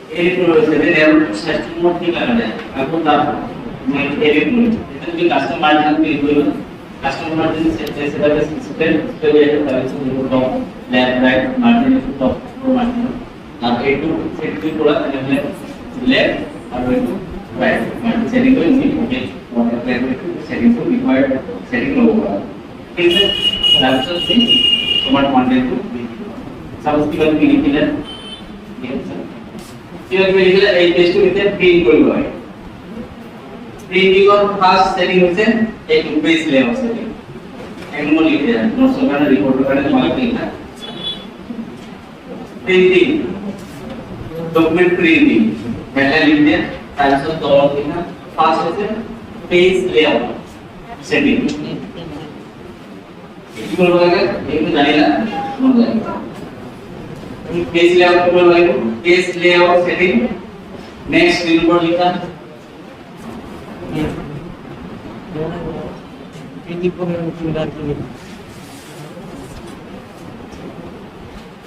edit রয়েছে যে layout system mode কি লাগা যায় এখন তার এডিট মোড এটা যদি কাস্টম মার্জিন ক্লিক করব কাস্টম মার্জিন সেটাকে সিস্টেম স্টেবিলাইজার তাহলে top left right margin top margin আর একটু সেট করা তাহলে লেফট আর একটু রাইট মার্জিন সেটিং করে নিই ওকে ওয়াটার প্লেয়ার একটু সেটিং টু রিকোয়ার্ড সেটিং করব ঠিক আছে তারপর সেই তোমার কন্টেন্ট সাপোজ কিভাবে লিখিলেন ঠিক আছে কিভাবে লিখলে এই টেক্সট নিতে প্রিন্ট করতে হয় প্রিন্টিং অর ফার্স্ট সেটিং হচ্ছে এই পেজ লেআউট সেটিং এমন লিখে দেন নোটস ওখানে রিপোর্ট ওখানে তোমাকে লিখা প্রিন্টিং ডকুমেন্ট প্রিন্টিং হেডলাইন লিখে তারপর তল লিখা ফার্স্ট হচ্ছে পেজ লেআউট সেটিং কি বলবো আগে একটু জানি না মনে রাখবেন पेज लेआउट को बोलेंगे page layout setting next screen पर लिखा ini pun sudah